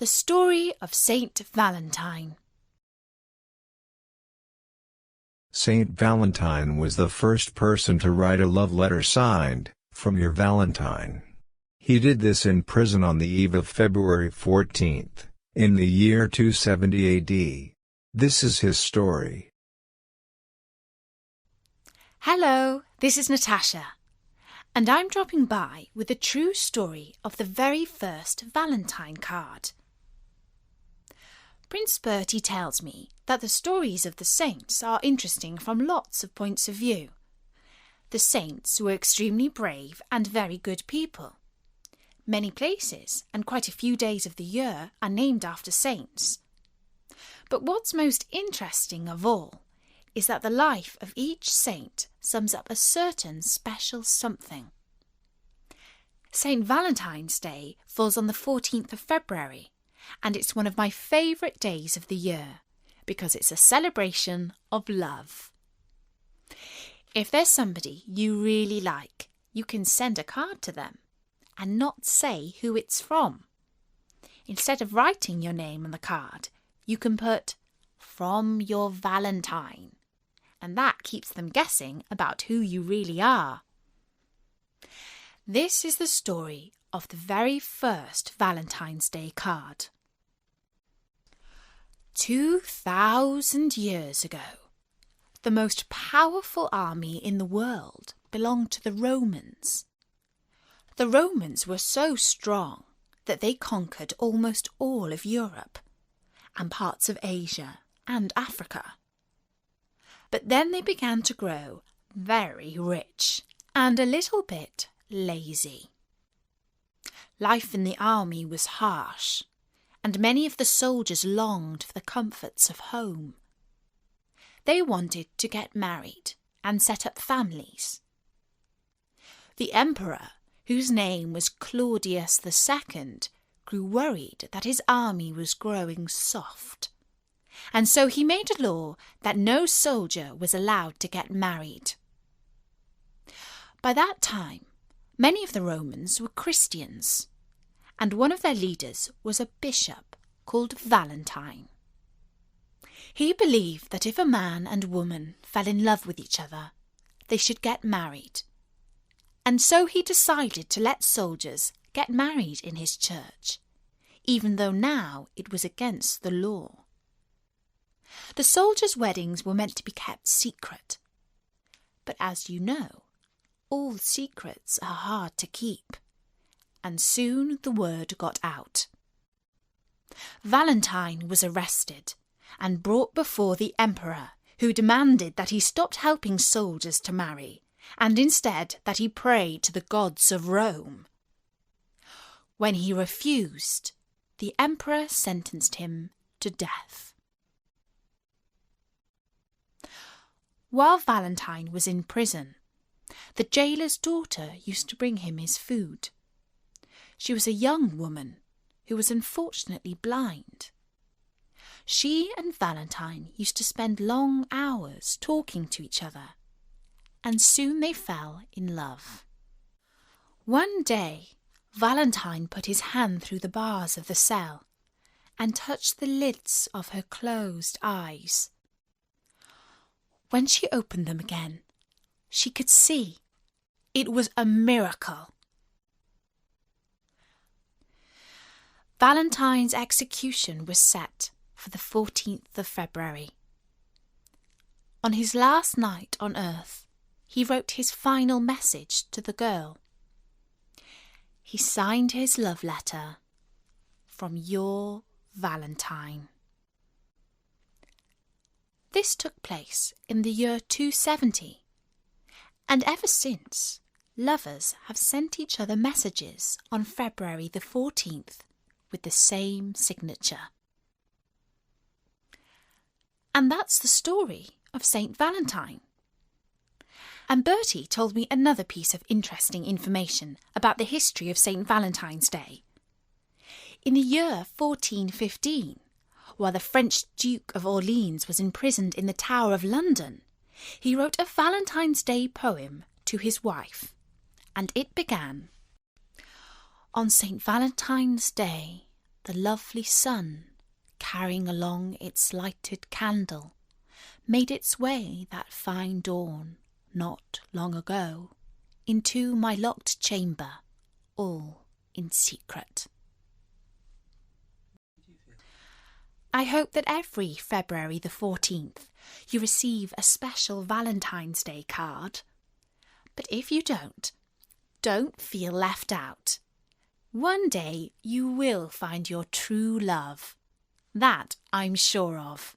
The story of Saint Valentine. Saint Valentine was the first person to write a love letter signed, "From your Valentine." He did this in prison on the eve of February 14th, in the year 270 AD. This is his story. Hello, this is Natasha, and I'm dropping by with a true story of the very first Valentine card. Prince Bertie tells me that the stories of the saints are interesting from lots of points of view. The saints were extremely brave and very good people. Many places and quite a few days of the year are named after saints. But what's most interesting of all is that the life of each saint sums up a certain special something. St. Valentine's Day falls on the 14th of February, and it's one of my favourite days of the year because it's a celebration of love. If there's somebody you really like, you can send a card to them and not say who it's from. Instead of writing your name on the card, you can put "From your Valentine," and that keeps them guessing about who you really are. This is the story of the very first Valentine's Day card. 2,000 years ago, the most powerful army in the world belonged to the Romans. The Romans were so strong that they conquered almost all of Europe and parts of Asia and Africa. But then they began to grow very rich and a little bit lazy. Life in the army was harsh, and many of the soldiers longed for the comforts of home. They wanted to get married and set up families. The emperor, whose name was Claudius II, grew worried that his army was growing soft, and so he made a law that no soldier was allowed to get married. By that time, many of the Romans were Christians, and one of their leaders was a bishop called Valentine. He believed that if a man and woman fell in love with each other, they should get married, and so he decided to let soldiers get married in his church, even though now it was against the law. The soldiers' weddings were meant to be kept secret, but as you know, all secrets are hard to keep, and soon the word got out. Valentine was arrested and brought before the emperor, who demanded that he stop helping soldiers to marry, and instead that he pray to the gods of Rome. When he refused, the emperor sentenced him to death. While Valentine was in prison, the jailer's daughter used to bring him his food. She was a young woman who was unfortunately blind. She and Valentine used to spend long hours talking to each other, and soon they fell in love. One day, Valentine put his hand through the bars of the cell and touched the lids of her closed eyes. When she opened them again, she could see. It was a miracle. Valentine's execution was set for the 14th of February. On his last night on earth, he wrote his final message to the girl. He signed his love letter, "From your Valentine." This took place in the year 270, and ever since, lovers have sent each other messages on February the 14th with the same signature. And that's the story of Saint Valentine. And Bertie told me another piece of interesting information about the history of Saint Valentine's Day. In the year 1415, while the French Duke of Orleans was imprisoned in the Tower of London, he wrote a Valentine's Day poem to his wife, and it began, "On St. Valentine's Day, the lovely sun, carrying along its lighted candle, made its way that fine dawn, not long ago, into my locked chamber, all in secret. I hope that every February the 14th you receive a special Valentine's Day card. But if you don't feel left out. One day you will find your true love. That I'm sure of.